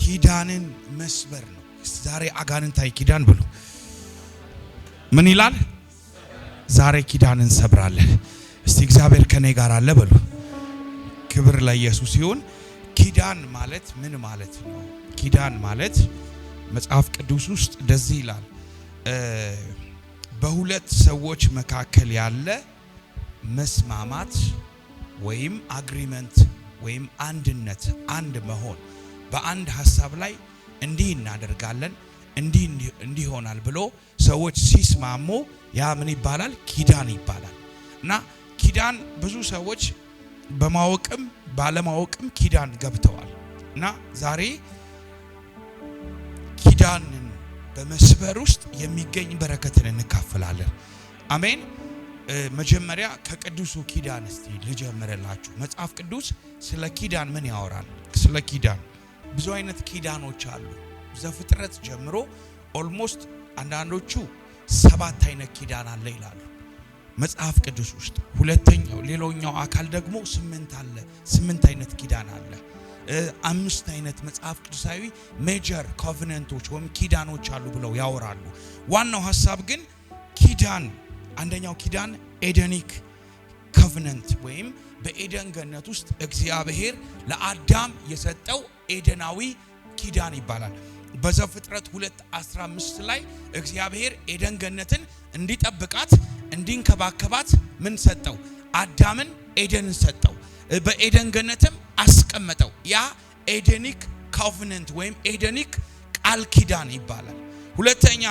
ኪዳንን መስበር ነው። ዛሬ አጋንንታዊ ኪዳን ብሎ ምን ይላል? ዛሬ ኪዳንን እንሰብራለን። እስቲ እግዚአብሔር ከኔ ጋር አለ በሉ። ክብር ለኢየሱስ ይሁን። ኪዳን ማለት ምን ማለት ነው? ኪዳን ማለት መጽሐፍ ቅዱስ ውስጥ እንደዚህ ይላል፣ በሁለት ሰዎች መካከል ያለ መስማማት ወይም አግሪመንት ወይም አንድነት፣ አንድ መሆን፣ በአንድ ሐሳብ ላይ እንዲህ እናደርጋለን እንዲህ ይሆናል ብሎ ሰዎች ሲስማሙ ያ ምን ይባላል? ኪዳን ይባላል። እና ኪዳን ብዙ ሰዎች በማወቅም ባለማወቅም ኪዳን ገብተዋል። እና ዛሬ ኪዳንን በመስበር ውስጥ የሚገኝ በረከትን እንካፈላለን። አሜን። መጀመሪያ ከቅዱሱ ኪዳን እስቲ ልጀምርላችሁ። መጽሐፍ ቅዱስ ስለ ኪዳን ምን ያወራል? ስለ ኪዳን ብዙ አይነት ኪዳኖች አሉ። ዘፍጥረት ጀምሮ ኦልሞስት አንዳንዶቹ 7 አይነት ኪዳን አለ ይላሉ መጽሐፍ ቅዱስ ውስጥ። ሌላኛው አካል ደግሞ 8 አለ፣ 8 አይነት ኪዳን አለ። 5 አይነት መጽሐፍ ቅዱሳዊ ሜጀር ኮቨነንቶች ወይም ኪዳኖች አሉ ብለው ያወራሉ። ዋናው ሐሳብ ግን ኪዳን፣ አንደኛው ኪዳን ኤደኒክ ኮቨነንት ወይም በኤደን ገነት ውስጥ እግዚአብሔር ለአዳም የሰጠው ኤደናዊ ኪዳን ይባላል። በዘፍጥረት 2:15 ላይ እግዚአብሔር ኤደን ገነትን እንዲጠብቃት እንዲንከባከባት ምን ሰጠው? አዳምን ኤደንን ሰጠው። በኤደን ገነትም አስቀመጠው። ያ ኤደኒክ ኮቨነንት ወይም ኤደኒክ ቃል ኪዳን ይባላል። ሁለተኛ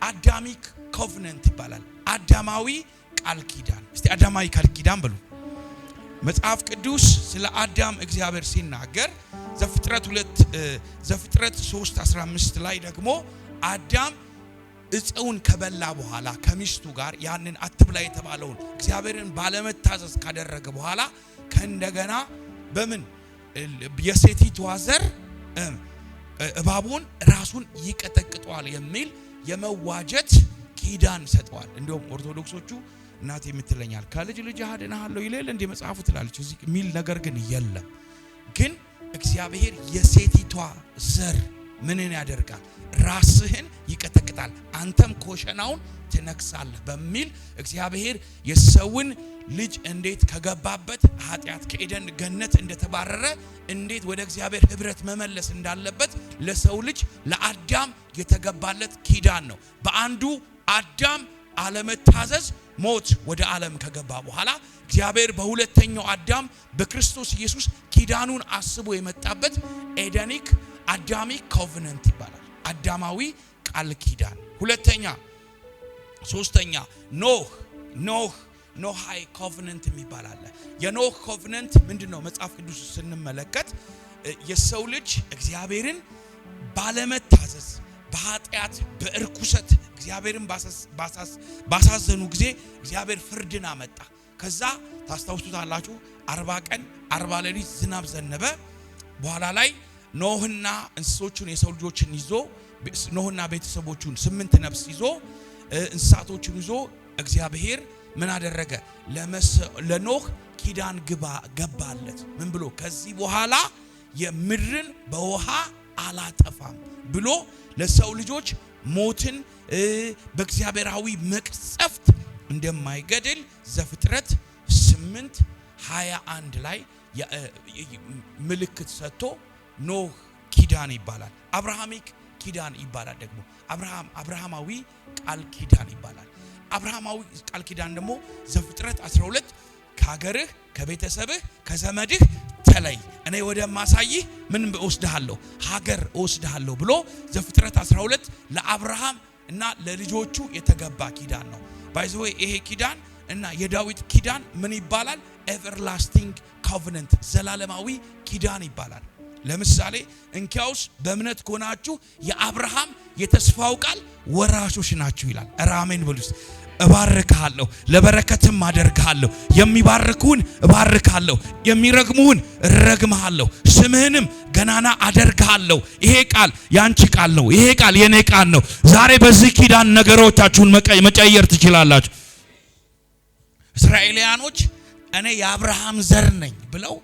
አዳሚክ ኮቨነንት ይባላል። አዳማዊ ቃል ኪዳን። እስቲ አዳማዊ ቃል ኪዳን ብሉ። መጽሐፍ ቅዱስ ስለ አዳም እግዚአብሔር ሲናገር ዘፍጥረት 3:15 ላይ ደግሞ አዳም እፀውን ከበላ በኋላ ከሚስቱ ጋር ያንን አትብላ የተባለውን እግዚአብሔርን ባለመታዘዝ ካደረገ በኋላ ከእንደገና በምን የሴቲቷ ዘር እባቡን ራሱን ይቀጠቅጠዋል የሚል የመዋጀት ኪዳን ሰጠዋል። እንደውም ኦርቶዶክሶቹ እናቴ የምትለኛል ከልጅ ልጅ አድናለሁ ይላል እንደ መጽሐፉ ትላለች። እዚህ ሚል ነገር ግን የለም። ግን እግዚአብሔር የሴቲቷ ዘር ምንን ያደርጋል? ራስህን ይቀጠቅጣል፣ አንተም ኮሸናውን ትነክሳለህ በሚል እግዚአብሔር የሰውን ልጅ እንዴት ከገባበት ኃጢአት ከኤደን ገነት እንደተባረረ እንዴት ወደ እግዚአብሔር ህብረት መመለስ እንዳለበት ለሰው ልጅ ለአዳም የተገባለት ኪዳን ነው። በአንዱ አዳም አለመታዘዝ ሞት ወደ ዓለም ከገባ በኋላ እግዚአብሔር በሁለተኛው አዳም በክርስቶስ ኢየሱስ ኪዳኑን አስቦ የመጣበት ኤደኒክ አዳሚክ ኮቨነንት ይባላል። አዳማዊ ቃል ኪዳን። ሶስተኛ ኖሃይ ኮቨነንት የሚባል አለ። የኖህ ኮቨነንት ምንድነው? መጽሐፍ ቅዱስ ስንመለከት የሰው ልጅ እግዚአብሔርን ባለመታዘዝ በኃጢአት በእርኩሰት እግዚአብሔርን ባሳዘኑ ጊዜ እግዚአብሔር ፍርድን አመጣ። ከዛ ታስታውሱታላችሁ 40 ቀን 40 ሌሊት ዝናብ ዘነበ። በኋላ ላይ ኖህና እንስሶቹን የሰው ልጆችን ይዞ ኖህና ቤተሰቦቹን 8 ነፍስ ይዞ እንስሳቶችን ይዞ እግዚአብሔር ምን አደረገ? ለኖህ ኪዳን ገባለት። ምን ብሎ? ከዚህ በኋላ የምድርን በውሃ አላጠፋም ብሎ ለሰው ልጆች ሞትን በእግዚአብሔራዊ መቅሰፍት እንደማይገድል ዘፍጥረት 8:21 ላይ ምልክት ሰጥቶ ኖህ ኪዳን ይባላል። አብርሃሚክ ኪዳን ይባላል። ደግሞ አብርሃማዊ ቃል ኪዳን ይባላል። አብርሃማዊ ቃል ኪዳን ደግሞ ዘፍጥረት 12 ከሀገርህ ከቤተሰብህ ከዘመድህ ተለይ እኔ ወደ ማሳይህ ምን እወስድሃለሁ? ሀገር እወስድሃለሁ ብሎ ዘፍጥረት 12 ለአብርሃም እና ለልጆቹ የተገባ ኪዳን ነው። ባይ ዘ ዌይ ይሄ ኪዳን እና የዳዊት ኪዳን ምን ይባላል? ኤቨርላስቲንግ ኮቨነንት ዘላለማዊ ኪዳን ይባላል። ለምሳሌ እንኪያውስ በእምነት ከሆናችሁ የአብርሃም የተስፋው ቃል ወራሾች ናችሁ ይላል። አሜን በሉስ። እባርካለሁ ለበረከትም አደርጋለሁ፣ የሚባርኩን እባርካለሁ፣ የሚረግሙን እረግምሃለሁ፣ ስምህንም ገናና አደርጋለሁ። ይሄ ቃል ያንቺ ቃል ነው። ይሄ ቃል የኔ ቃል ነው። ዛሬ በዚህ ኪዳን ነገሮቻችሁን መቀየር ትችላላችሁ። እስራኤላውያኖች እኔ የአብርሃም ዘር ነኝ ብለው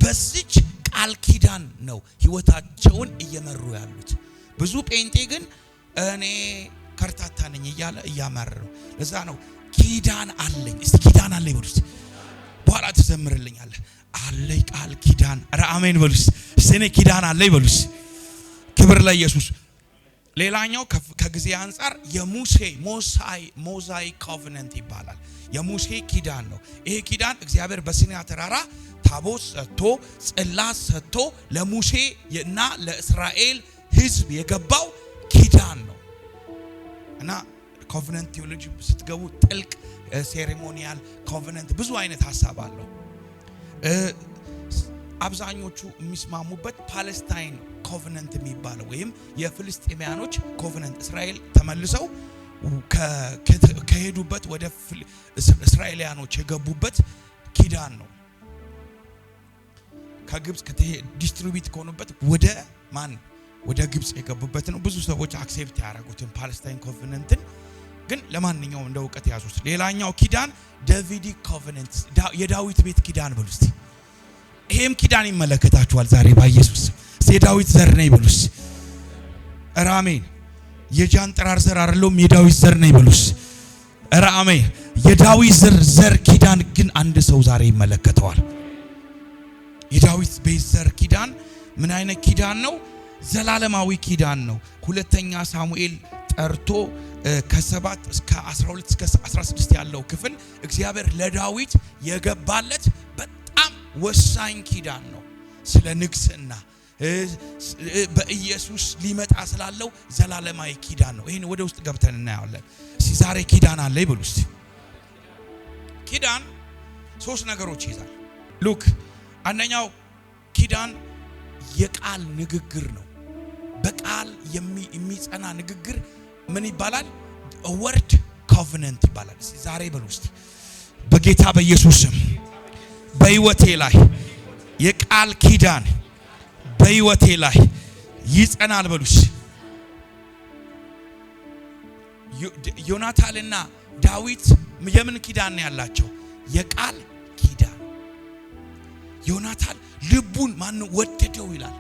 በዚች በቃል ኪዳን ነው ህይወታቸውን እየመሩ ያሉት። ብዙ ጴንጤ ግን እኔ ከርታታ ነኝ እያለ እያማረረ ነው። ለዛ ነው ኪዳን አለኝ። እስቲ ኪዳን አለኝ በሉት። በኋላ ትዘምርልኛለህ። አለኝ ቃል ኪዳን። ኧረ አሜን በሉት። እስቲ እኔ ኪዳን አለኝ በሉት። ክብር ለኢየሱስ። ሌላኛው ከጊዜ አንፃር የሙሴ ሞዛይክ ኮቨናንት ይባላል። የሙሴ ኪዳን ነው። ይሄ ኪዳን እግዚአብሔር በሲና ተራራ ታቦት ሰጥቶ ጽላት ሰጥቶ ለሙሴ እና ለእስራኤል ህዝብ የገባው ኪዳን ነው። እና ኮቨናንት ቴዎሎጂ ስትገቡ ጥልቅ ሴሬሞኒያል ኮቨናንት ብዙ አይነት ሐሳብ አለው። አብዛኞቹ የሚስማሙበት ፓለስታይን ኮቨናንት የሚባለው ወይም የፍልስጤማያኖች ኮቨናንት እስራኤል ተመልሰው ከሄዱበት ወደ እስራኤላውያኖች የገቡበት ኪዳን ነው። ከግብጽ ዲስትሪቢዩት ከሆኑበት ወደ ግብጽ የገቡበት ነው። ብዙ ሰዎች አክሴፕት ያደረጉትን ፓለስታይን ኮቨናንትን ግን ለማንኛውም እንደ እውቀት ያዙት። ሌላኛው ኪዳን ዳቪዲክ ኮቨናንት የዳዊት ቤት ኪዳን በሉ እስቲ። ይሄም ኪዳን ይመለከታችኋል ዛሬ በኢየሱስ የዳዊት ዘር ነኝ በሉስ። ኧረ አሜን። የጃንጥራር ዘር አይደለም የዳዊት ዘር ነኝ በሉስ። ኧረ አሜን። የዳዊት ዘር ኪዳን ግን አንድ ሰው ዛሬ ይመለከተዋል። የዳዊት ቤት ዘር ኪዳን ምን አይነት ኪዳን ነው? ዘላለማዊ ኪዳን ነው። ሁለተኛ ሳሙኤል ጠርቶ ከ7 እስከ 12 እስከ 16 ያለው ክፍል እግዚአብሔር ለዳዊት የገባለት በጣም ወሳኝ ኪዳን ነው። ስለ ንግስና በኢየሱስ ሊመጣ ስላለው ዘላለማዊ ኪዳን ነው። ይሄን ወደ ውስጥ ገብተን እናያለን። እስቲ ዛሬ ኪዳን አለ ይበሉ እስቲ። ኪዳን 3 ነገሮች ይዛል። ሉክ አንደኛው ኪዳን የቃል ንግግር ነው። በቃል የሚጸና ንግግር ምን ይባላል? ወርድ ኮቨናንት ይባላል። እስቲ ዛሬ በሉ እስቲ በጌታ በኢየሱስ ስም በህይወቴ ላይ የቃል ኪዳን በህይወቴ ላይ ይጸናል በሉስ። ዮናታንና ዳዊት የምን ኪዳን ያላቸው? የቃል ኪዳን። ዮናታን ልቡን ማን ወደደው ይላል።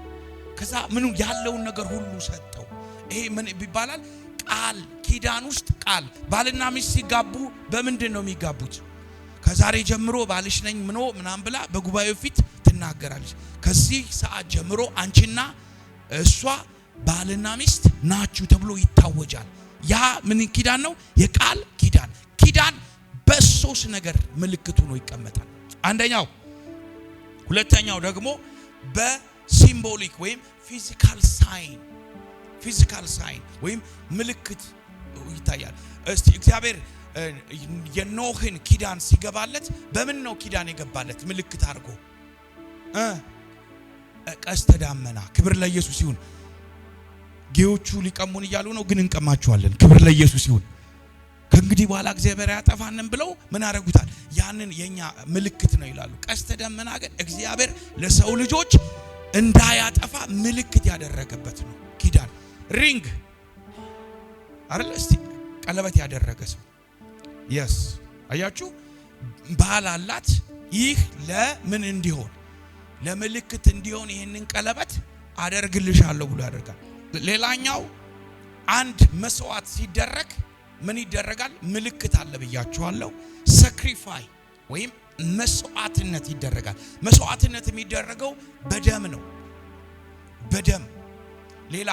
ከዛ ምን ያለውን ነገር ሁሉ ሰጠው። ይሄ ምን ይባላል? ቃል ኪዳን ውስጥ ቃል። ባልና ሚስት ሲጋቡ በምንድን ነው የሚጋቡት? ከዛሬ ጀምሮ ባልሽ ነኝ ምናምን ብላ በጉባኤው ፊት ትናገራለች። ከዚህ ሰዓት ጀምሮ አንቺና እሷ ባልና ሚስት ናችሁ ተብሎ ይታወጃል። ያ ምን ኪዳን ነው? የቃል ኪዳን። ኪዳን በሶስት ነገር ምልክቱ ነው ይቀመጣል። አንደኛው፣ ሁለተኛው ደግሞ በሲምቦሊክ ወይም ፊዚካል ሳይን ወይም ምልክት ይታያል። እስቲ እግዚአብሔር የኖህን ኪዳን ሲገባለት በምን ነው ኪዳን የገባለት? ምልክት አድርጎ ቀስተ ደመና። ክብር ለኢየሱስ ይሁን። ጌዎቹ ሊቀሙን እያሉ ነው፣ ግን እንቀማቸዋለን። ክብር ለኢየሱስ ይሁን። ከእንግዲህ በኋላ እግዚአብሔር ያጠፋንን ብለው ምን አደረጉታል? ያንን የኛ ምልክት ነው ይላሉ። ቀስተ ደመና ግን እግዚአብሔር ለሰው ልጆች እንዳያጠፋ ምልክት ያደረገበት ነው። ኪዳን ሪንግ አይደል? እስቲ ቀለበት ያደረገ ሰው የስ አያችሁ፣ ባል አላት። ይህ ለምን እንዲሆን? ለምልክት እንዲሆን ይህንን ቀለበት አደርግልሻለሁ ብሎ ያደርጋል። ሌላኛው አንድ መስዋዕት ሲደረግ ምን ይደረጋል? ምልክት አለ ብያችኋለሁ። ሳክሪፋይ ወይም መስዋዕትነት ይደረጋል። መስዋዕትነት የሚደረገው በደም ነው። በደም ሌላ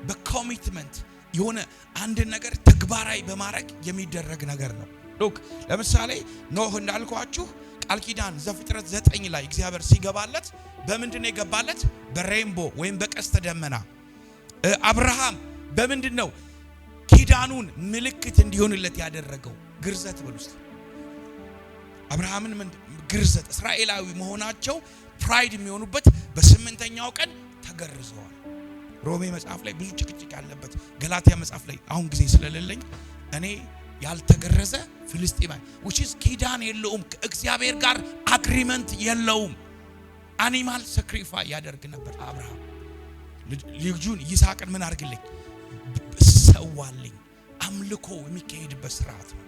በኮሚትመንት የሆነ አንድ ነገር ተግባራዊ በማድረግ የሚደረግ ነገር ነው። ሉክ ለምሳሌ ኖህ እንዳልኳችሁ ቃል ኪዳን ዘፍጥረት 9 ላይ እግዚአብሔር ሲገባለት በምንድነው የገባለት? በሬንቦ ወይም በቀስተ ደመና። አብርሃም በምንድነው ኪዳኑን ምልክት እንዲሆንለት ያደረገው? ግርዘት በሉስ። አብርሃምን ግርዘት እስራኤላዊ መሆናቸው ፕራይድ የሚሆኑበት በ8ኛው ቀን ተገርዘዋል። ሮሜ መጽሐፍ ላይ ብዙ ጭቅጭቅ ያለበት፣ ገላትያ መጽሐፍ ላይ አሁን ጊዜ ስለሌለኝ እኔ ያልተገረዘ ፍልስጤማዊ which is ኪዳን የለውም፣ ከእግዚአብሔር ጋር አግሪመንት የለውም። አኒማል ሳክሪፋይ ያደርግ ነበር አብርሃም። ልጁን ይስሐቅን ምን አድርግልኝ? ሰዋልኝ። አምልኮ የሚካሄድበት ስርዓት ነው።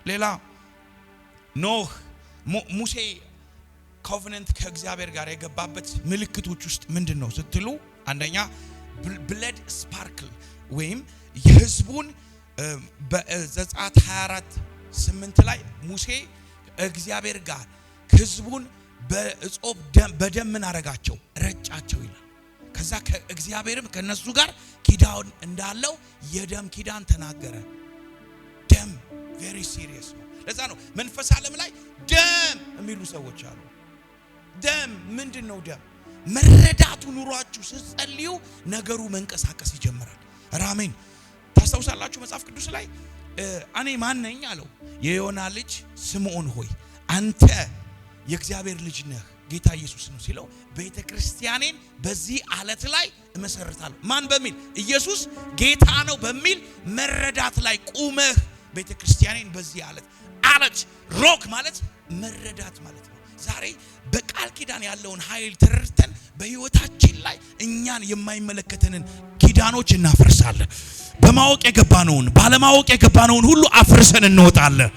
ሌላ ኖህ ሙሴ ኮቨነንት ከእግዚአብሔር ጋር የገባበት ምልክቶች ውስጥ ምንድነው ስትሉ አንደኛ ብለድ ስፓርክል ወይም የሕዝቡን በዘጸአት 24:8 ላይ ሙሴ እግዚአብሔር ጋር ሕዝቡን በእጾብ በደም ምን አረጋቸው ረጫቸው ይላል። ከዛ ከእግዚአብሔርም ከነሱ ጋር ኪዳን እንዳለው የደም ኪዳን ተናገረ። ደም very serious ነው። ለዛ ነው መንፈስ ዓለም ላይ ደም የሚሉ ሰዎች አሉ። ደም ምንድነው? ደም መረዳቱ ኑሯችሁ ስትጸልዩ ነገሩ መንቀሳቀስ ይጀምራል። አሜን። ታስታውሳላችሁ መጽሐፍ ቅዱስ ላይ እኔ ማን ነኝ አለው የዮና ልጅ ስምዖን ሆይ አንተ የእግዚአብሔር ልጅ ነህ ጌታ ኢየሱስ ነው ሲለው ቤተክርስቲያኔን በዚህ አለት ላይ እመሰርታለሁ። ማን በሚል? ኢየሱስ ጌታ ነው በሚል መረዳት ላይ ቁመህ ቤተክርስቲያኔን በዚህ አለት ሮክ ማለት መረዳት ማለት ነው። ዛሬ በቃል ኪዳን ያለውን ኃይል ተረድተን በህይወታችን ላይ እኛን የማይመለከተንን ኪዳኖች እናፈርሳለን። በማወቅ የገባነውን ባለማወቅ የገባነውን ሁሉ አፍርሰን እንወጣለን።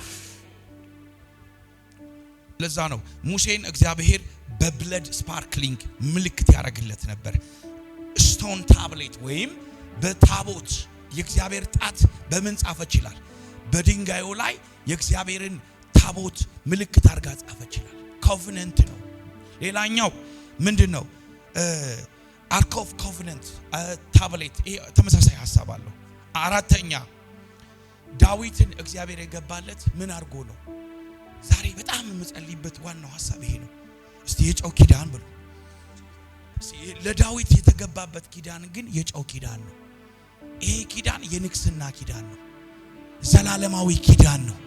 ለዛ ነው ሙሴን እግዚአብሔር በብለድ ስፓርክሊንግ ምልክት ያደርግለት ነበር። ስቶን ታብሌት ወይም በታቦት የእግዚአብሔር ጣት በምን ጻፈች ይላል? በድንጋዩ ላይ የእግዚአብሔርን ታቦት ምልክት አድርጋ ጻፈች ይላል። ኮቨነንት ነው። ሌላኛው ምንድነው? አርክ ኦፍ ኮቨነንት ታብሌት ተመሳሳይ ሐሳብ አለው። አራተኛ ዳዊትን እግዚአብሔር የገባለት ምን አድርጎ ነው? ዛሬ በጣም የምጸልይበት ዋናው ሐሳብ ይሄ ነው። እስቲ የጨው ኪዳን ብሎ ለዳዊት የተገባበት ኪዳን ግን የጨው ኪዳን ነው። ይሄ ኪዳን የንግስና ኪዳን ነው። ዘላለማዊ ኪዳን ነው።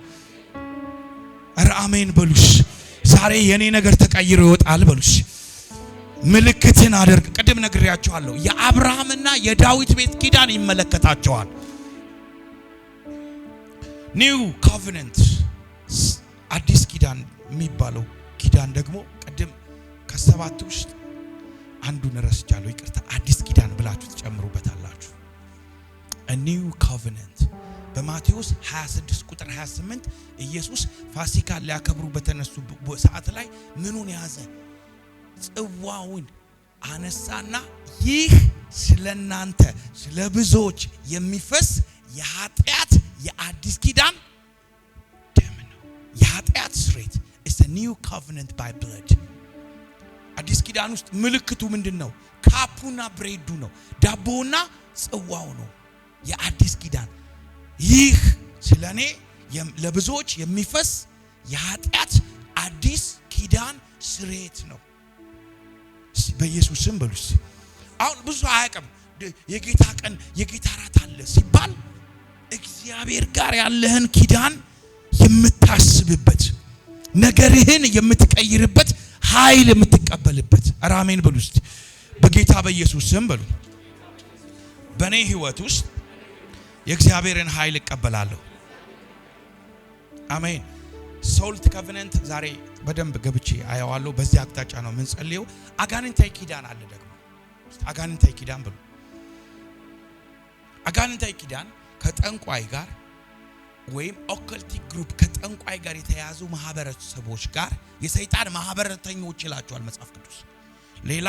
ኧረ አሜን በሉሽ። ዛሬ የኔ ነገር ተቀይሮ ይወጣል በሉሽ። ምልክትን አደርግ። ቅድም ነግሬያችኋለሁ። የአብርሃምና የዳዊት ቤት ኪዳን ይመለከታቸዋል። ኒው ኮቨነንት አዲስ ኪዳን የሚባለው ኪዳን ደግሞ ቅድም ከሰባቱ ውስጥ አንዱን ረስቻለሁ፣ ይቅርታ። አዲስ ኪዳን ብላችሁ ትጨምሩበታላችሁ። a new covenant በማቴዎስ 26 ቁጥር 28 ኢየሱስ ፋሲካ ሊያከብሩ በተነሱ ሰዓት ላይ ምኑን ያዘ? ጽዋውን አነሳና ይህ ስለናንተ ስለብዙዎች የሚፈስ የኃጢአት የአዲስ ኪዳን ደም ነው። የኃጢአት ስርየት is a new covenant by blood። አዲስ ኪዳን ውስጥ ምልክቱ ምንድነው? ካፑና ብሬዱ ነው። ዳቦውና ጽዋው ነው። የአዲስ ኪዳን ይህ ስለኔ ለብዙዎች የሚፈስ የኃጢአት አዲስ ኪዳን ስርየት ነው። በኢየሱስ ስም በሉስ። አሁን ብዙ አያውቅም። የጌታ ቀን የጌታ ራት አለ ሲባል እግዚአብሔር ጋር ያለህን ኪዳን የምታስብበት ነገርህን የምትቀይርበት ኃይል የምትቀበልበት። አሜን በሉ እስቲ። በጌታ በኢየሱስ ስም በሉ። በኔ ህይወት ውስጥ የእግዚአብሔርን ኃይል እቀበላለሁ። አሜን። ሶልት ኮቨነንት ዛሬ በደንብ ገብቼ አያዋለሁ። በዚህ አቅጣጫ ነው ምን ጸልየው። አጋንንታዊ ኪዳን አለ ደግሞ። አጋንንታዊ ኪዳን ብሎ አጋንንታዊ ኪዳን ከጠንቋይ ጋር ወይም ኦከልቲክ ግሩፕ ከጠንቋይ ጋር የተያዙ ማህበረሰቦች ጋር የሰይጣን ማህበረተኞች ይላቸዋል መጽሐፍ ቅዱስ። ሌላ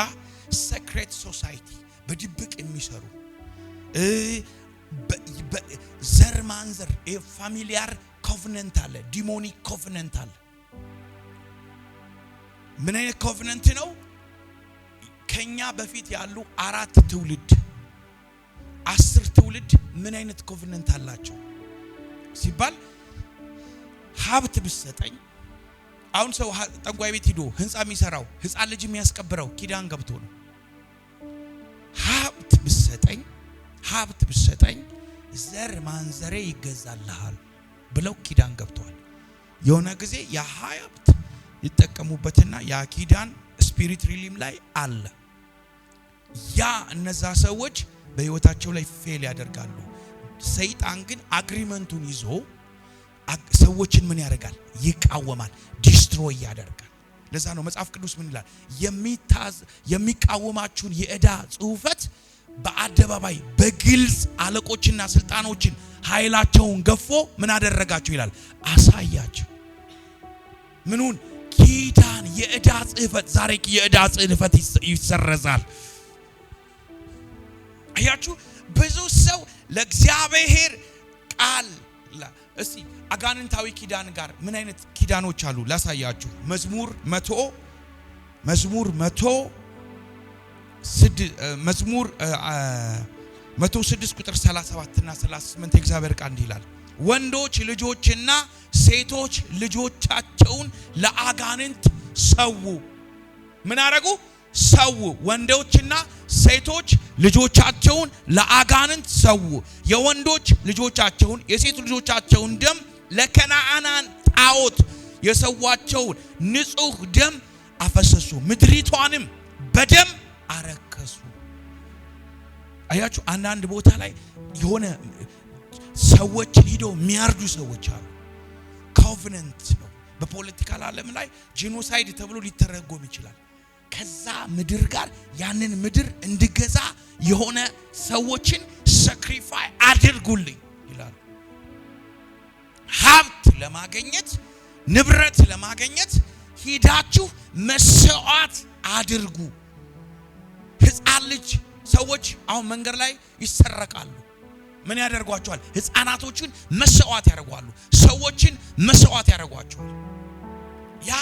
ሴክሬት ሶሳይቲ በድብቅ የሚሰሩ ዘር ማንዘር ፋሚሊያር ኮቨነንት አለ። ዲሞኒክ ኮቨነንት አለ። ምን አይነት ኮቨነንት ነው? ከኛ በፊት ያሉ 4 ትውልድ 10 ትውልድ ምን አይነት ኮቨነንት አላቸው ሲባል ሀብት ብሰጠኝ። አሁን ሰው ጠንቋይ ቤት ሄዶ ህንጻ የሚሰራው ህፃን ልጅ የሚያስቀብረው ኪዳን ገብቶ ነው። ሀብት ብሰጠኝ ዘር ማንዘሬ ይገዛልሃል ብለው ኪዳን ገብተዋል። የሆነ ጊዜ ያ ሀብት ይጠቀሙበትና ያ ኪዳን ስፒሪት ሪሊም ላይ አለ። ያ እነዛ ሰዎች በህይወታቸው ላይ ፌል ያደርጋሉ። ሰይጣን ግን አግሪመንቱን ይዞ ሰዎችን ምን ያደርጋል? ይቃወማል፣ ዲስትሮይ ያደርጋል። ለዛ ነው መጽሐፍ ቅዱስ ምን ይላል? የሚቃወማችሁን የዕዳ ጽሑፈት በአደባባይ በግልጽ አለቆችና ስልጣኖችን ኃይላቸውን ገፎ ምን አደረጋቸው ይላል? አሳያቸው። ምኑን? ኪዳን የዕዳ ጽሕፈት ዛሬ የዕዳ ጽሕፈት ይሰረዛል። አያችሁ ብዙ ሰው ለእግዚአብሔር ቃል እስቲ አጋንንታዊ ኪዳን ጋር ምን አይነት ኪዳኖች አሉ ላሳያችሁ። መዝሙር 106 ቁጥር 37 እና 38 የእግዚአብሔር ቃል እንዲህ ይላል፣ ወንዶች ልጆችና ሴቶች ልጆቻቸውን ለአጋንንት ሰው። ምን አረጉ? ሰው። ወንዶችና ሴቶች ልጆቻቸውን ለአጋንንት ሰው። የወንዶች ልጆቻቸውን የሴት ልጆቻቸውን ደም ለከነዓናን ጣዖት የሰዋቸውን ንጹህ ደም አፈሰሱ፣ ምድሪቷንም በደም አረከሱ። አያችሁ አንዳንድ ቦታ ላይ የሆነ ሰዎችን ሄደው የሚያርዱ ሰዎች አሉ። ኮቨነንት ነው። በፖለቲካል ዓለም ላይ ጄኖሳይድ ተብሎ ሊተረጎም ይችላል። ከዛ ምድር ጋር ያንን ምድር እንድገዛ የሆነ ሰዎችን ሳክሪፋይ አድርጉልኝ ይላሉ። ሀብት ለማግኘት ንብረት ለማግኘት ሂዳችሁ መስዋዕት አድርጉ። ሕፃን ልጅ ሰዎች አሁን መንገድ ላይ ይሰረቃሉ። ምን ያደርጓቸዋል? ሕፃናቶችን መስዋዕት ያደርጓሉ። ሰዎችን መስዋዕት ያደርጓቸዋል። ያ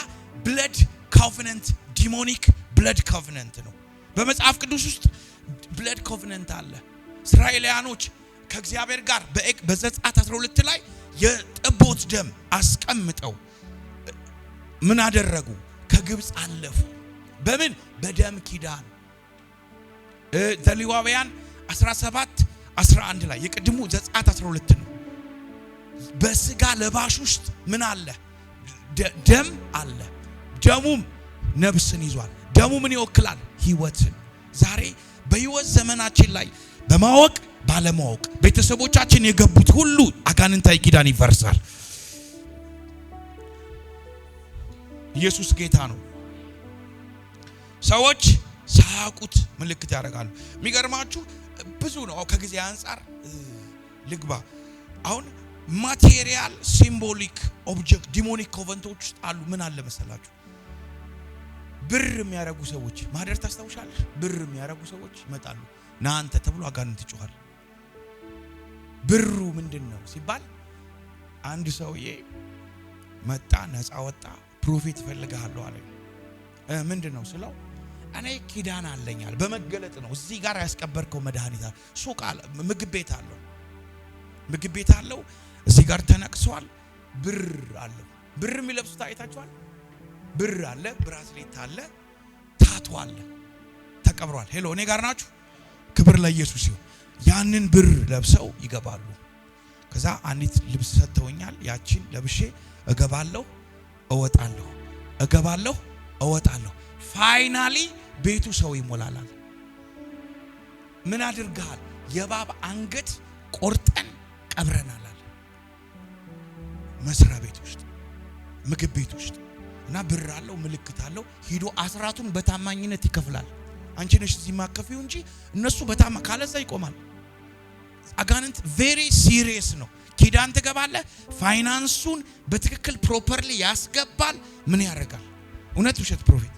ብለድ ኮቨነንት ዲሞኒክ ብለድ ኮቨነንት ነው። በመጽሐፍ ቅዱስ ውስጥ ብለድ ኮቨነንት አለ። እስራኤላውያኖች ከእግዚአብሔር ጋር በዘጸአት 12 ላይ የጠቦት ደም አስቀምጠው ምን አደረጉ? ከግብፅ አለፉ። በምን? በደም ኪዳን። ዘሌዋውያን 17:11 ላይ የቅድሙ ዘጸአት 12 ነው። በስጋ ለባሽ ውስጥ ምን አለ? ደም አለ። ደሙም ነፍስን ይዟል። ደሙ ምን ይወክላል? ሕይወትን። ዛሬ በሕይወት ዘመናችን ላይ በማወቅ ባለማወቅ ቤተሰቦቻችን የገቡት ሁሉ አጋንንታዊ ኪዳን ይፈርሳል። ኢየሱስ ጌታ ነው። ሰዎች ሳያውቁት ምልክት ያደርጋሉ። የሚገርማችሁ ብዙ ነው። ከጊዜ አንፃር ልግባ። አሁን ማቴሪያል ሲምቦሊክ ኦብጀክት ዲሞኒክ ኮቨንቶች ውስጥ አሉ። ምን አለ መሰላችሁ? ብር የሚያረጉ ሰዎች ማደር ታስታውሻለሽ? ብር የሚያረጉ ሰዎች ይመጣሉ። ናንተ ተብሎ አጋንንት ይጮሃል። ብሩ ምንድነው ሲባል አንድ ሰውዬ መጣ፣ ነፃ ወጣ። ፕሮፌት ፈልጋለሁ አለኝ። ምንድነው ስለው እኔ ኪዳን አለኛል። በመገለጥ ነው። እዚህ ጋር ያስቀበርከው መድኃኒት አለ። ሱቅ አለ፣ ምግብ ቤት አለው። እዚህ ጋር ተነቅሷል። ብር አለው። ብር የሚለብሱት አይታችኋል? ብር አለ፣ ብራስሌት አለ፣ ታቶ አለ፣ ተቀብሯል። ሄሎ እኔ ጋር ናችሁ? ክብር ለኢየሱስ ይሁን። ያንን ብር ለብሰው ይገባሉ። ከዛ አንዲት ልብስ ሰጥተውኛል። ያቺን ለብሼ እገባለሁ፣ እወጣለሁ፣ እገባለሁ፣ እወጣለሁ። ፋይናሊ ቤቱ ሰው ይሞላላል። ምን አድርገሃል? የባብ አንገት ቆርጠን ቀብረናል አለ። መስሪያ ቤት ውስጥ ምግብ ቤት ውስጥ እና ብር አለው፣ ምልክት አለው። ሂዶ አስራቱን በታማኝነት ይከፍላል። አንቺ ነሽ እዚህ ማከፊው እንጂ እነሱ በታማ ካለዛ ይቆማል። አጋንንት ቬሪ ሲሪየስ ነው። ኪዳን ትገባለህ፣ ፋይናንሱን በትክክል ፕሮፐርሊ ያስገባል። ምን ያደርጋል? እውነት ውሸት? ፕሮፌት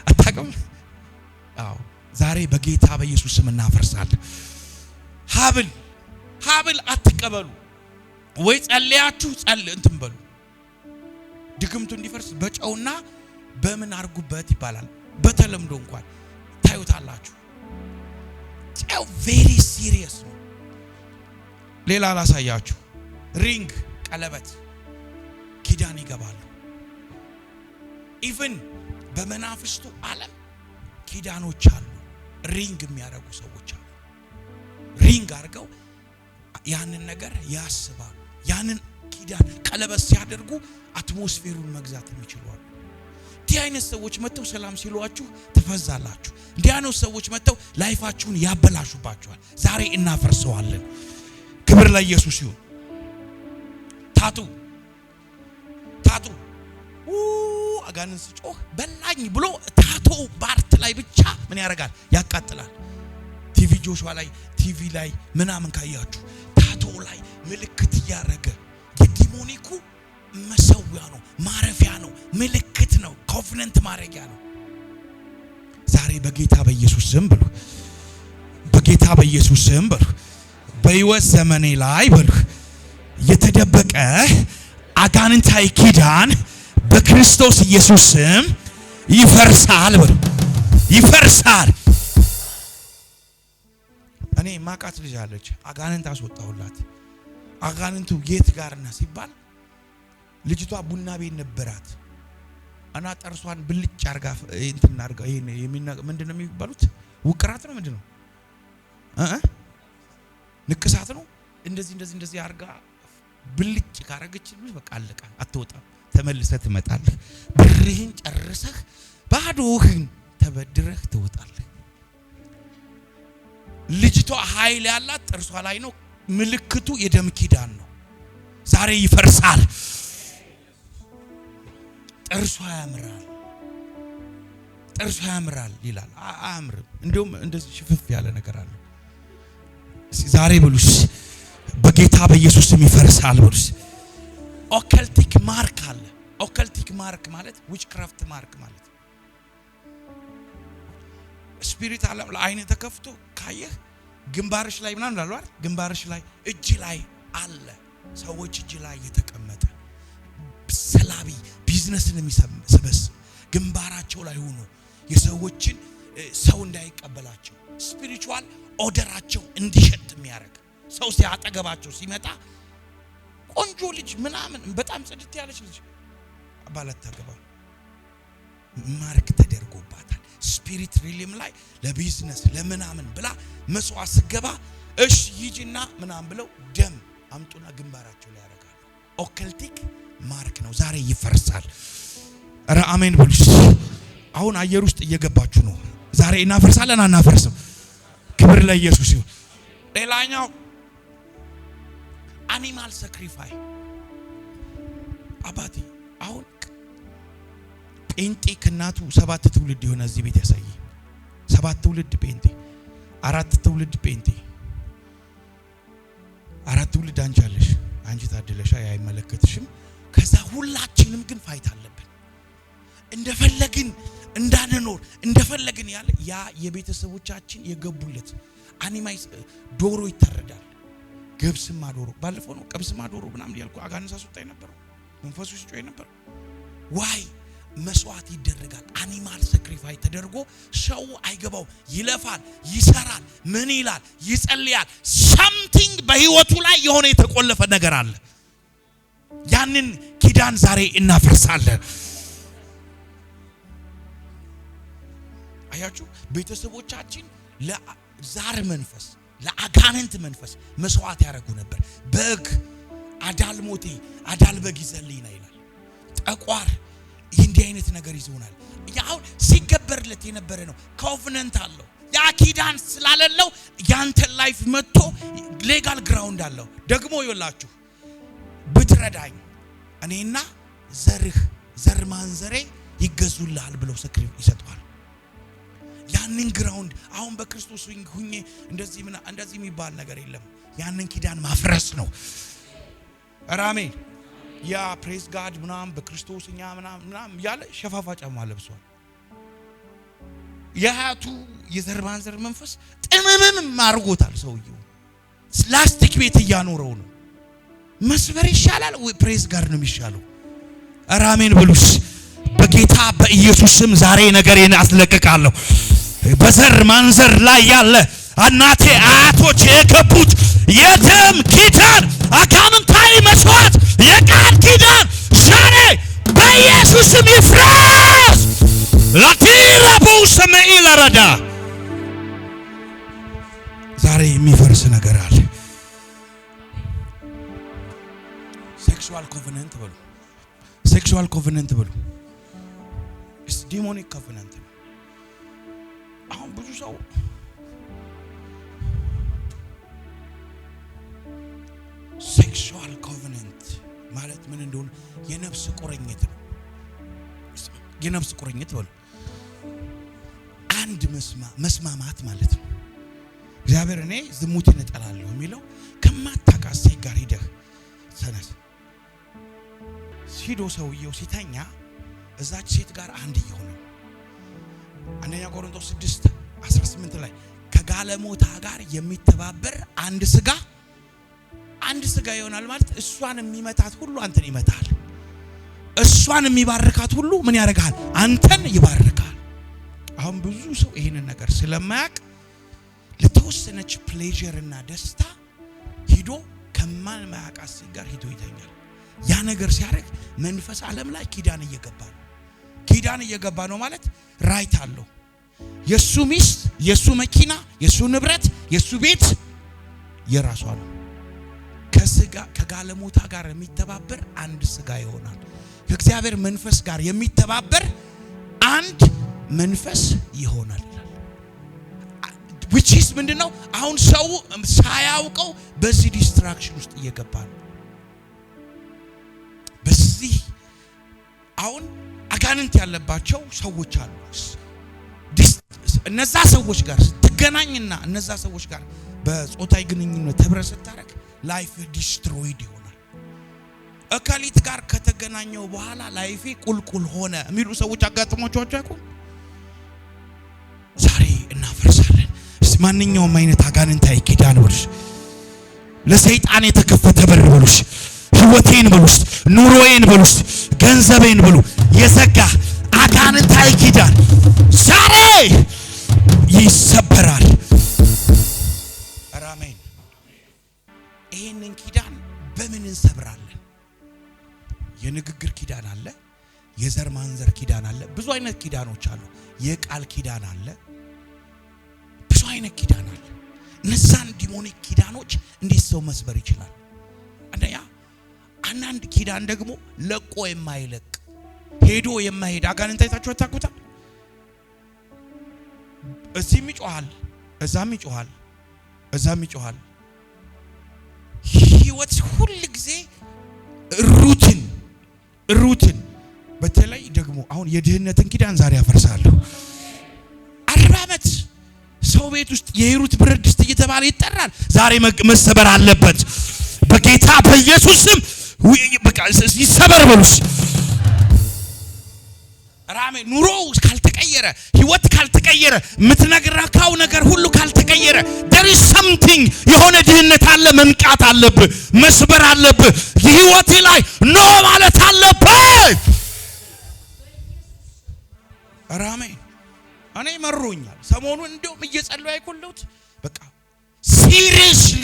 አታውቅም? አዎ ዛሬ በጌታ በኢየሱስ ስም እናፈርሳለን። ሀብል አትቀበሉ። ወይ ጸልያችሁ እንትን በሉ። ድግምቱ እንዲፈርስ በጨውና በምን አርጉበት ይባላል። በተለምዶ እንኳን ታዩታላችሁ። ጨው ቬሪ ሲሪየስ ነው። ሌላ ላሳያችሁ። ሪንግ ቀለበት ኪዳን ይገባሉ። ኢቭን በመናፍስቱ ዓለም ኪዳኖች አሉ። ሪንግ የሚያረጉ ሰዎች አሉ። ሪንግ አድርገው ያንን ነገር ያስባሉ። ያንን ኪዳን ቀለበት ሲያደርጉ አትሞስፌሩን መግዛት የሚችሉ አሉ። እንዲህ አይነት ሰዎች መጥተው ሰላም ሲሏችሁ ትፈዛላችሁ። እንዲህ አይነት ሰዎች መጥተው ላይፋችሁን ያበላሹባችኋል። ዛሬ እናፈርሰዋለን። ክብር ለኢየሱስ ይሁን። ታቱ አጋንንት ሲጮህ በላኝ ብሎ ታቶ ባርት ላይ ብቻ ምን ያደርጋል? ያቃጥላል። ቲቪ ጆሹዋ ላይ ቲቪ ላይ ምናምን ካያችሁ ታቶ ላይ ምልክት እያደረገ የዲሞኒኩ መሰዊያ ነው፣ ማረፊያ ነው፣ ምልክት ነው፣ ኮቨነንት ማረጊያ ነው። ዛሬ በጌታ በኢየሱስ ስም በሉ፣ በጌታ በኢየሱስ ስም በሉ፣ በሕይወት ዘመኔ ላይ በሉ የተደበቀ አጋንንታዊ ኪዳን በክርስቶስ ኢየሱስ ስም ይፈርሳል በሉ፣ ይፈርሳል። እኔ ማቃት ልጅ አለች፣ አጋንንት አስወጣሁላት። አጋንንቱ የት ጋርና ሲባል ልጅቷ ቡና ቤት ነበራት እና ጥርሷን ብልጭ አርጋ እንትን አርጋ ይሄን ምንድነው የሚባሉት? ውቅራት ነው ምንድነው? ንቅሳት ነው። እንደዚህ አርጋ ብልጭ ካረገች በቃ አለቀ፣ አትወጣም። ተመልሰህ ትመጣለህ። ብርህን ጨርሰህ ባዶህን ተበድረህ ትወጣለህ። ልጅቷ ኃይል ያላት ጥርሷ ላይ ነው። ምልክቱ የደም ኪዳን ነው። ዛሬ ይፈርሳል። ጥርሷ ያምራል፣ ጥርሷ ያምራል ይላል። አያምርም። እንደውም እንደዚህ ሽፍፍ ያለ ነገር አለ። ዛሬ በሉስ በጌታ በኢየሱስ ስም ይፈርሳል በሉስ። ኦከልቲክ ማርክ አለ። ኦከልቲክ ማርክ ማለት ዊችክራፍት ማርክ ማለት ስፒሪት ዓለም ላይ አይነ ተከፍቶ ካየህ ግንባርሽ ላይ ምናምን አለ አይደል? ግንባርሽ ላይ እጅ ላይ አለ። ሰዎች እጅ ላይ የተቀመጠ ሰላቢ ቢዝነስን የሚሰበስብ ግንባራቸው ላይ ሆኖ የሰዎችን ሰው እንዳይቀበላቸው ስፒሪቹዋል ኦደራቸው እንዲሸት የሚያደርግ ሰው ሲያጠገባቸው ሲመጣ ቆንጆ ልጅ ምናምን በጣም ጽድት ያለች ልጅ ባላት ታገባ ማርክ ተደርጎባታል። ስፒሪት ሪሊም ላይ ለቢዝነስ ለምናምን ብላ መስዋዕት ስገባ እሺ ይጂና ምናምን ብለው ደም አምጡና ግንባራቸው ላይ ያደርጋሉ። ኦከልቲክ ማርክ ነው። ዛሬ ይፈርሳል። ኧረ አሜን በሉ። አሁን አየር ውስጥ እየገባችሁ ነው። ዛሬ እናፈርሳለን አናፈርስም? ክብር ለኢየሱስ ይሁን። ሌላኛው አኒማል ሳክሪፋይ አባቴ አሁን ጴንጤ ከናቱ 7 ትውልድ የሆነ እዚህ ቤት ያሳይ። 7 ትውልድ ጴንጤ፣ 4 ትውልድ ጴንጤ፣ 4 ትውልድ አንቺ አለሽ። አንቺ ታድለሻ፣ አይመለከትሽም። ከዛ ሁላችንም ግን ፋይት አለብን። እንደፈለግን እንዳንኖር እንደፈለግን ያለ ያ የቤተሰቦቻችን የገቡለት አኒማይ ዶሮ ይታረዳል። ገብስማ ዶሮ ባለፈው ነው ቀብስማ ዶሮ ምናምን ያልኩ አጋንንት አስወጣኝ ነበር። መንፈሱ ሲጮህ ነበር። ዋይ መስዋዕት ይደረጋል። አኒማል ሳክሪፋይ ተደርጎ ሰው አይገባው፣ ይለፋል፣ ይሰራል፣ ምን ይላል፣ ይጸልያል። ሳምቲንግ በህይወቱ ላይ የሆነ የተቆለፈ ነገር አለ። ያንን ኪዳን ዛሬ እናፈርሳለን። አያችሁ ቤተሰቦቻችን ለዛር መንፈስ ለአጋንንት መንፈስ መስዋዕት ያደርጉ ነበር። በግ አዳልሞቴ አዳል በግ ይዘልይና ይላል። ጠቋር እንዲህ አይነት ነገር ይዞናል። ያው ሲገበርለት የነበረ ነው። ኮቨነንት አለው። ያ ኪዳን ስላለለው ያንተ ላይፍ መጥቶ ሌጋል ግራውንድ አለው። ደግሞ ይወላችሁ ብትረዳኝ እኔና ዘርህ ዘር ማንዘሬ ይገዙልሃል ብለው ሰክሪ ይሰጣል። ያንን ግራውንድ አሁን በክርስቶስ ሁኜ እንደዚህ የሚባል ነገር የለም። ያንን ኪዳን ማፍረስ ነው። አሜን። ያ ፕሬዝ ጋድ ምናም በክርስቶስኛ ምናም ያለ ሸፋፋ ጫማ ለብሷል። ያቱ የዘር ማንዘር መንፈስ ጥምምም ማርጎታል። ሰውየው ፕላስቲክ ቤት እያኖረው ነው። መስበር ይሻላል ወይ ፕሬዝ ጋድ ነው የሚሻለው? አሜን ብሉስ። በጌታ በኢየሱስ ስም ዛሬ ነገሬን አስለቅቃለሁ። በዘር ማንዘር ላይ ያለ እናቴ አያቶች የገቡት የደም ኪዳን አጋንንታዊ መስዋዕት የቃል ኪዳን ዛሬ በኢየሱስ ስም ይፍረስ። ላቲላ ቦሰመ ኢላራዳ ዛሬ የሚፈርስ ነገር አለ። ሴክሹዋል ኮቨነንት በሉ፣ ሴክሹዋል ኮቨነንት በሉ። እስ ዲሞኒክ ኮቨነንት ነው። አሁን ብዙ ሰው ሴክሹዋል ኮቨነንት ማለት ምን እንደሆነ የነፍስ ቁርኝት ነው። የነፍስ ቁርኝት በሉ አንድ መስማማት ማለት ነው። እግዚአብሔር እኔ ዝሙትን እጠላለሁ የሚለው ከማታውቃት ሴት ጋር ሄደህ ሲዶ ሰውየው ሲተኛ እዛች ሴት ጋር አንድ ይሆነ አንደኛ ቆሮንቶስ 6:18 ላይ ከጋለሞታ ጋር የሚተባበር አንድ ስጋ ይሆናል ማለት እሷን የሚመታት ሁሉ አንተን ይመታል። እሷን የሚባርካት ሁሉ ምን ያደርጋል? አንተን ይባርካል። አሁን ብዙ ሰው ይሄንን ነገር ስለማያውቅ ለተወሰነች ፕሌዠር እና ደስታ ሂዶ ከማያውቃት ሴት ጋር ሂዶ ይተኛል። ያ ነገር ሲያደርግ መንፈስ ዓለም ላይ ኪዳን እየገባ ነው ማለት ራይት አለው። የሱ ሚስት፣ የሱ መኪና፣ የሱ ንብረት፣ የሱ ቤት የራሷ ነው። ከጋለሞታ ጋር የሚተባበር አንድ ስጋ ይሆናል። ከእግዚአብሔር መንፈስ ጋር የሚተባበር አንድ መንፈስ ይሆናል ይላል። which is ምንድነው? አሁን ሰው ሳያውቀው በዚህ ዲስትራክሽን ውስጥ እየገባ ነው። በዚህ አሁን አጋንንት ያለባቸው ሰዎች አሉ። እነዛ ሰዎች ጋር ስትገናኝና እነዛ ሰዎች ጋር በጾታዊ ግንኙነት ህብረት ስታረግ ላይፍ ዲስትሮይድ ይሆናል። እከሊት ጋር ከተገናኘው በኋላ ላይፌ ቁልቁል ሆነ የሚሉ ሰዎች አጋጥሟቸው አይቆም። ዛሬ እናፈርሳለን። ማንኛውም አይነት አጋንንታዊ ኪዳን ወርሽ ለሰይጣን የተከፈተ በር በሉሽ፣ ህይወቴን በሉሽ፣ ኑሮዬን በሉሽ፣ ገንዘቤን በሉ የዘጋ አጋንንታዊ ኪዳን ዛሬ ይሰበራል። አሜን። ይሄንን ኪዳን በምን እንሰብራለን? የንግግር ኪዳን አለ፣ የዘር ማንዘር ኪዳን አለ፣ ብዙ አይነት ኪዳኖች አሉ። የቃል ኪዳን አለ፣ ብዙ አይነት ኪዳን አለ። እነዛን ዲሞኒክ ኪዳኖች እንዴት ሰው መስበር ይችላል? አንዳንድ ኪዳን ደግሞ ለቆ የማይለቅ ሄዶ የማይሄድ አጋንንት አይታችሁ አታውቁታል? እዚህም ይጮሃል፣ እዛም ይጮሃል። ህይወት ሁሉ ጊዜ ሩትን በተለይ ደግሞ አሁን የድህነትን ኪዳን ዛሬ ያፈርሳለሁ። 40 ዓመት ሰው ቤት ውስጥ የሂሩት ብረት ድስት እየተባለ ይጠራል። ዛሬ መሰበር አለበት በጌታ በኢየሱስ ስም። በቃ ይሰበር በሉስ። ራሜ ኑሮ ካልተቀየረ፣ ህይወት ካልተቀየረ፣ የምትነግራካው ነገር ሁሉ ካልተቀየረ there is something የሆነ ድህነት አለ። መንቃት አለብህ፣ መስበር አለብህ። ህይወቴ ላይ ኖ ማለት አለብህ። ራሜ እኔ መሮኛል። ሰሞኑን እንደውም እየጸለዩ አይኮልሁት በቃ ሲሪየስሊ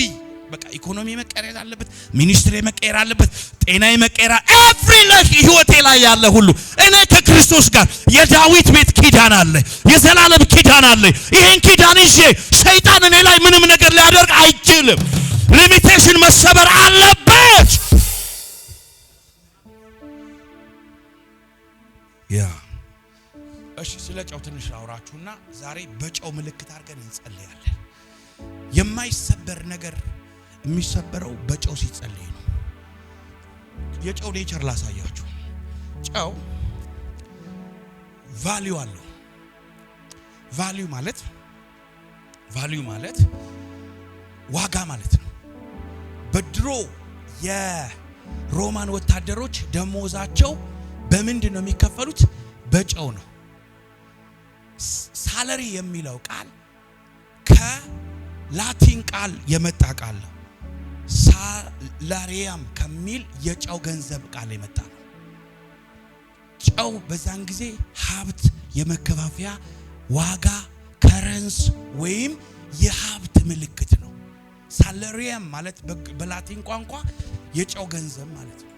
በቃ ኢኮኖሚ መቀየር አለበት፣ ሚኒስትሪ መቀየር አለበት፣ ጤናዬ መቀየር ኤቭሪ ላይፍ ህይወቴ ላይ ያለ ሁሉ እኔ ከክርስቶስ ጋር የዳዊት ቤት ኪዳን አለ፣ የዘላለም ኪዳን አለ። ይሄን ኪዳን ይዤ ሰይጣን እኔ ላይ ምንም ነገር ሊያደርግ አይችልም። ሊሚቴሽን መሰበር አለበት። እሺ ስለ ጨው ትንሽ አውራችሁና ዛሬ በጨው ምልክት አድርገን እንጸልያለን። የማይሰበር ነገር የሚሰበረው በጨው ሲጸልይ ነው። የጨው ኔቸር ላሳያችሁ። ጨው ቫልዩ አለው። ቫልዩ ማለት ዋጋ ማለት ነው። በድሮ የሮማን ወታደሮች ደሞዛቸው በምንድን ነው የሚከፈሉት? በጨው ነው። ሳለሪ የሚለው ቃል ከላቲን ቃል የመጣ ቃል ነው። ሳላሪያም ከሚል የጨው ገንዘብ ቃል የመጣ ነው። ጨው በዛን ጊዜ ሀብት የመከፋፈያ ዋጋ፣ ከረንስ ወይም የሀብት ምልክት ነው። ሳላሪያም ማለት በላቲን ቋንቋ የጨው ገንዘብ ማለት ነው።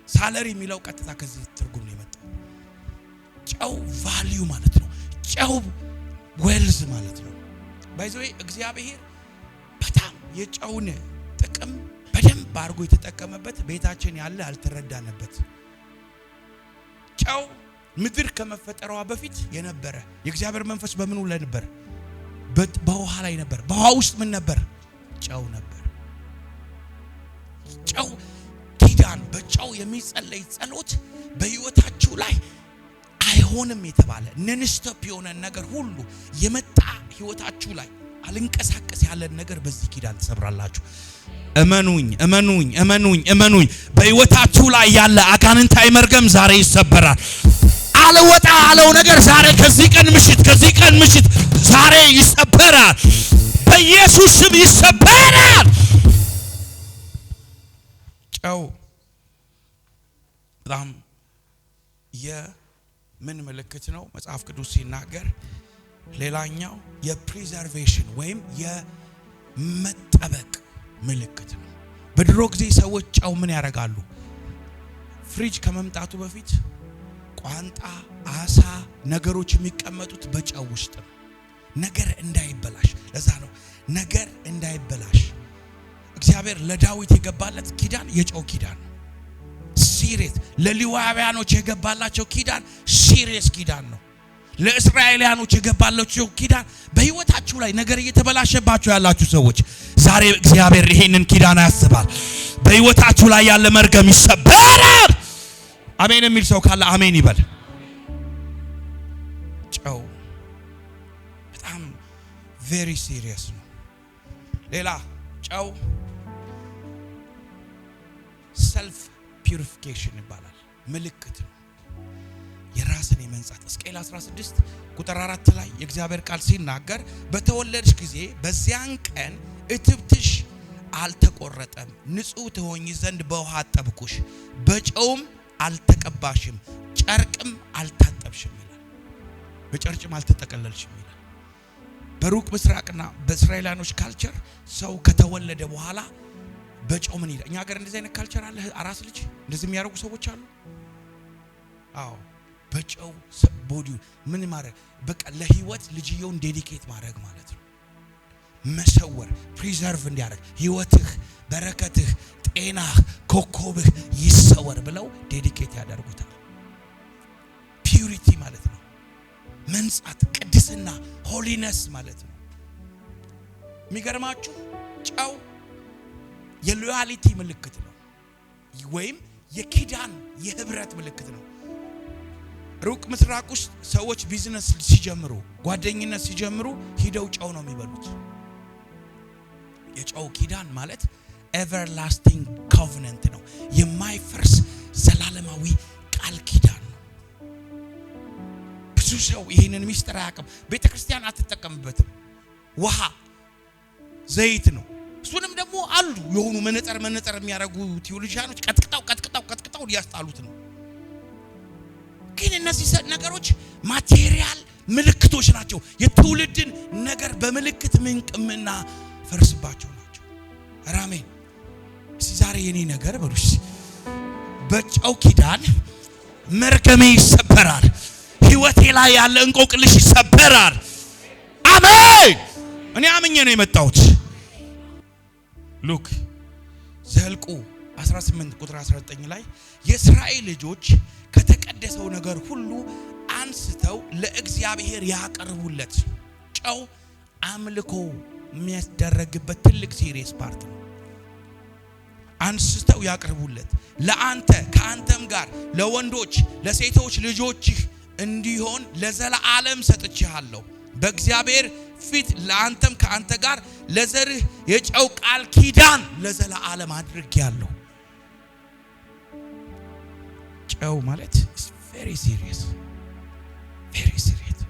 ሳለሪ የሚለው ቀጥታ ከዚህ ትርጉም ነው የመጣው። ጨው ቫልዩ ማለት ነው። ጨው ዌልዝ ማለት ነው። ባይዘው እግዚአብሔር በጣም የጨውን ጥቅም በደንብ አድርጎ የተጠቀመበት ቤታችን ያለ አልተረዳነበት። ጨው ምድር ከመፈጠሯ በፊት የነበረ የእግዚአብሔር መንፈስ በምኑ ላይ ነበር? በውሃ ላይ ነበር። በውሃ ውስጥ ምን ነበር? ጨው ነበር። ጨው ኪዳን፣ በጨው የሚጸለይ ጸሎት በህይወታችሁ ላይ አይሆንም የተባለ ነንስቶፕ የሆነ ነገር ሁሉ የመጣ ህይወታችሁ ላይ አልንቀሳቀስ ያለን ነገር በዚህ ኪዳን ተሰብራላችሁ። እመኑኝ እመኑኝ እመኑኝ እመኑኝ። በህይወታችሁ ላይ ያለ አጋንንታዊ መርገም ዛሬ ይሰበራል። አልወጣ ያለው ነገር ዛሬ ከዚህ ቀን ምሽት ዛሬ ይሰበራል። በኢየሱስ ስም ይሰበራል። ጨው በጣም የምን ምልክት ነው? መጽሐፍ ቅዱስ ሲናገር ሌላኛው የፕሪዘርቬሽን ወይም የመጠበቅ ምልክት ነው። በድሮ ጊዜ ሰዎች ጨው ምን ያደርጋሉ? ፍሪጅ ከመምጣቱ በፊት ቋንጣ፣ አሳ ነገሮች የሚቀመጡት በጨው ውስጥ ነው። ነገር እንዳይበላሽ። ለዛ ነው ነገር እንዳይበላሽ እግዚአብሔር ለዳዊት የገባለት ኪዳን የጨው ኪዳን ነው። ሲሪየስ ለሌዋውያኖች የገባላቸው ኪዳን ሲሪየስ ኪዳን ነው። ለእስራኤላውያኖች የገባላቸው ኪዳን በህይወታችሁ ላይ ነገር እየተበላሸባችሁ ያላችሁ ሰዎች ዛሬ እግዚአብሔር ይሄንን ኪዳን ያስባል። በህይወታችሁ ላይ ያለ መርገም ይሰበራል። አሜን የሚል ሰው ካለ አሜን ይበል። ጨው በጣም ቬሪ ሲሪየስ ነው። ሌላ ጨው ሰልፍ ፒዩሪፊኬሽን ይባላል። ምልክት ነው የራስን የመንጻት። ሕዝቅኤል 16 ቁጥር 4 ላይ የእግዚአብሔር ቃል ሲናገር በተወለድሽ ጊዜ በዚያን ቀን እትብትሽ አልተቆረጠም፣ ንጹህ ትሆኚ ዘንድ በውሃ አጠብኩሽ፣ በጨውም አልተቀባሽም፣ ጨርቅም አልታጠብሽም ይላል። በጨርቅም አልተጠቀለልሽም ይላል። በሩቅ ምስራቅና በእስራኤላኖች ካልቸር ሰው ከተወለደ በኋላ በጨው ምን ይላል? እኛ ሀገር እንደዚህ አይነት ካልቸር አለ። አራስ ልጅ እንደዚህ የሚያደርጉ ሰዎች አሉ። አዎ በጨው ቦዲው ምን ማድረግ በቃ ለህይወት ልጅየውን ዴዲኬት ማድረግ ማለት ነው። መሰወር ፕሪዘርቭ እንዲያደርግ ህይወትህ፣ በረከትህ፣ ጤናህ፣ ኮኮብህ ይሰወር ብለው ዴዲኬት ያደርጉታል። ፒዩሪቲ ማለት ነው መንጻት፣ ቅድስና፣ ሆሊነስ ማለት ነው። የሚገርማችሁ ጨው የሎያሊቲ ምልክት ነው ወይም የኪዳን የህብረት ምልክት ነው። ሩቅ ምስራቅ ውስጥ ሰዎች ቢዝነስ ሲጀምሩ፣ ጓደኝነት ሲጀምሩ ሂደው ጨው ነው የሚበሉት። የጨው ኪዳን ማለት ኤቨርላስቲንግ ኮቨነንት ነው፣ የማይፈርስ ዘላለማዊ ቃል ኪዳን ነው። ብዙ ሰው ይህንን ሚስጥር አያውቅም። ቤተክርስቲያን አትጠቀምበትም። ውሃ፣ ዘይት ነው። እሱንም ደግሞ አሉ የሆኑ መነጽር የሚያደርጉ ቲዮሎጂያኖች ቀጥቅጣው ሊያስጣሉት ነው። ግን እነዚህ ነገሮች ማቴሪያል ምልክቶች ናቸው። የትውልድን ነገር በምልክት ምንቅምና ፈርስባቸው ናቸው። አሜን። ዛሬ የኔ ነገር በሉሽ በጨው ኪዳን መርገሜ ይሰበራል። ህይወቴ ላይ ያለ እንቆቅልሽ ይሰበራል። አሜን። እኔ አምኜ ነው የመጣሁት። ሉክ ዘኍልቍ 18 ቁጥር 19 ላይ የእስራኤል ልጆች ከተቀደሰው ነገር ሁሉ አንስተው ለእግዚአብሔር ያቀርቡለት። ጨው አምልኮ የሚያስደረግበት ትልቅ ሲሪየስ ፓርት ነው። አንስተው ያቀርቡለት ለአንተ ከአንተም ጋር ለወንዶች ለሴቶች ልጆችህ እንዲሆን ለዘላለም ሰጥቼሃለሁ። በእግዚአብሔር ፊት ለአንተም ከአንተ ጋር ለዘርህ የጨው ቃል ኪዳን ለዘላለም አድርጌያለሁ። ጨው ማለት ቬሪ ሲሪየስ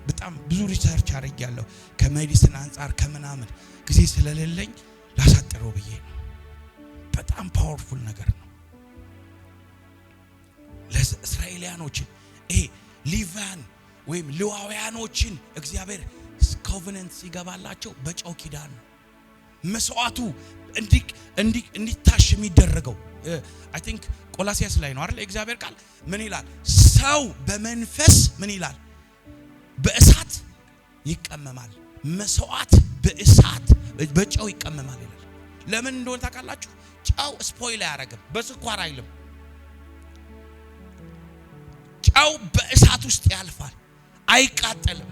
በጣም ብዙ ሪሰርች አድርጌያለሁ። ከሜዲሲን አንፃር ከምናምን ጊዜ ስለሌለኝ ላሳጥረው ብዬ ነው። በጣም ፓወርፉል ነገር ነው። ለእስራኤላውያኖችን ይሄ ሊቫን ወይም ሌዋውያኖችን እግዚአብሔር ኮቨነንት ሲገባላቸው በጨው ኪዳን ነው። መስዋዕቱ እንዲታሽ የሚደረገው አይ ቲንክ ቆላሲያስ ላይ ነው አይደል? እግዚአብሔር ቃል ምን ይላል? ሰው በመንፈስ ምን ይላል? በእሳት ይቀመማል። መስዋዕት በጨው ይቀመማል ይላል። ለምን እንደሆነ ታውቃላችሁ? ጨው ስፖይል አያደርግም፣ በስኳር አይልም። ጨው በእሳት ውስጥ ያልፋል፣ አይቃጠልም፣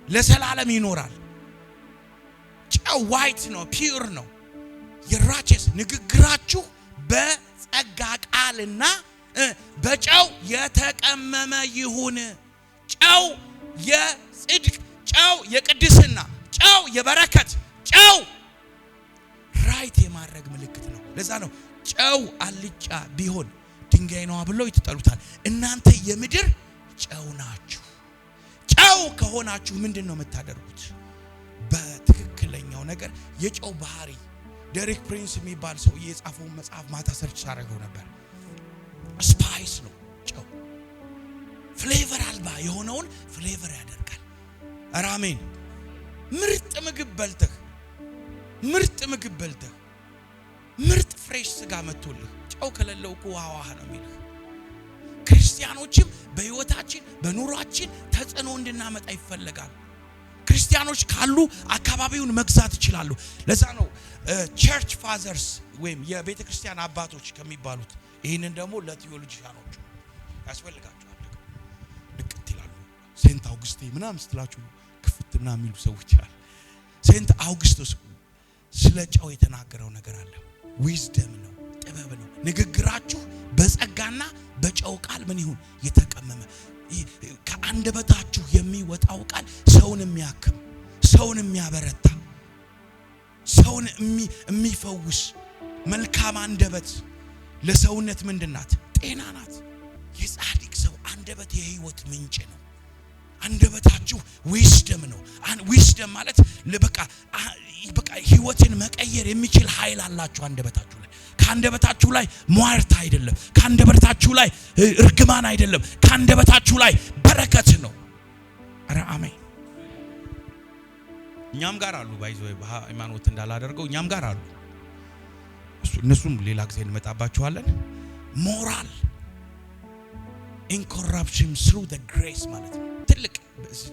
ለዘላለም ይኖራል። ጨው ዋይት ነው፣ ፒዩር ነው። የራቸስ ንግግራችሁ በጸጋ ቃልና በጨው የተቀመመ ይሁን። ጨው የጽድቅ፣ ጨው የቅድስና፣ ጨው የበረከት ጨው ራይት የማድረግ ምልክት ነው። ለዛ ነው ጨው አልጫ ቢሆን ድንጋይ ነው ብለው ይተጠሉታል። እናንተ የምድር ጨው ናችሁ። ጨው ከሆናችሁ ምንድነው የምታደርጉት? በትክክለኛው ነገር የጨው ባህሪ ዴሪክ ፕሪንስ የሚባል ሰው የጻፈው መጽሐፍ ማታ ሰርች ሳደርገው ነበር። ስፓይስ ነው ጨው። ፍሌቨር አልባ የሆነውን ፍሌቨር ያደርጋል። አሜን። ምርጥ ምግብ በልተህ ምርጥ ፍሬሽ ስጋ መጥቶልህ ጨው ከሌለው እኮ ዋህ ነው የሚልህ። ክርስቲያኖችም በህይወታችን በኑሯችን ተጽዕኖ እንድናመጣ ይፈልጋል። ክርስቲያኖች ካሉ አካባቢውን መግዛት ይችላሉ። ለዛ ነው ቸርች ፋዘርስ ወይም የቤተ ክርስቲያን አባቶች ከሚባሉት ይህንን ደግሞ ለቲዮሎጂያኖች ያስፈልጋቸዋል። ንቅት ይላሉ። ሴንት አውግስቴ ምናምን ስትላችሁ ክፍትና የሚሉ ሰዎች አሉ። ሴንት አውግስቶስ ስለ ጨው የተናገረው ነገር አለ። ዊዝደም ነው፣ ጥበብ ነው። ንግግራችሁ በጸጋና በጨው ቃል ምን ይሁን የተቀመመ። ከአንደበታችሁ የሚወጣው ቃል ሰውን የሚያክም፣ ሰውን የሚያበረታ፣ ሰውን የሚፈውስ መልካም አንደበት ለሰውነት ምንድናት? ጤና ናት። የጻድቅ ሰው አንደበት የህይወት ምንጭ ነው። አንደበታችሁ ዊዝደም ነው። ዊዝደም ማለት በቃ ህይወትን መቀየር የሚችል ኃይል አላችሁ አንደበታችሁ ላይ። ከአንደበታችሁ ላይ ሟርት አይደለም፣ ከአንደበታችሁ ላይ እርግማን አይደለም፣ ከአንደበታችሁ ላይ በረከት ነው። አረ አሜን። እኛም ጋር አሉ ባይዘው በሃይማኖት እንዳላደርገው እኛም ጋር አሉ። እነሱም ሌላ ጊዜ እንመጣባቸዋለን። ሞራል ኢንኮረፕሽን through the grace ማለት ነው። ትልቅ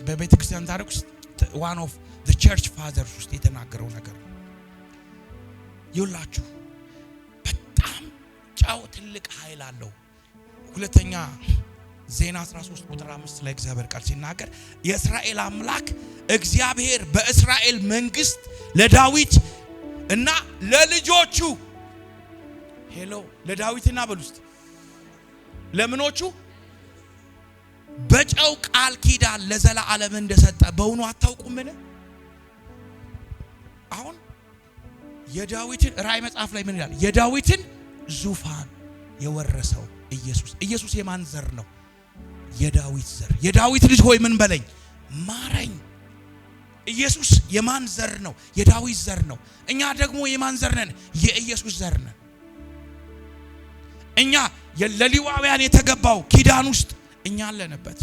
በቤተ ክርስቲያን ታሪክ ውስጥ one of the church fathers ውስጥ የተናገረው ነገር ነው። ይውላችሁ በጣም ጨው ትልቅ ኃይል አለው። ሁለተኛ ዜና 13 ቁጥር 5 ላይ እግዚአብሔር ቃል ሲናገር የእስራኤል አምላክ እግዚአብሔር በእስራኤል መንግስት ለዳዊት እና ለልጆቹ ሄሎ ለዳዊትና በሉስት ለምኖቹ በጨው ቃል ኪዳን ለዘላለም እንደሰጠ በእውኑ አታውቁምን? አሁን የዳዊትን ራእይ መጽሐፍ ላይ ምን ይላል? የዳዊትን ዙፋን የወረሰው ኢየሱስ የማን ዘር ነው? የዳዊት ዘር። የዳዊት ልጅ ሆይ ምን በለኝ ማረኝ። ኢየሱስ የማን ዘር ነው? የዳዊት ዘር ነው። እኛ ደግሞ የማን ዘር ነን? የኢየሱስ ዘር ነን። እኛ ለሌዋውያን የተገባው ኪዳን ውስጥ እኛ አለንበት።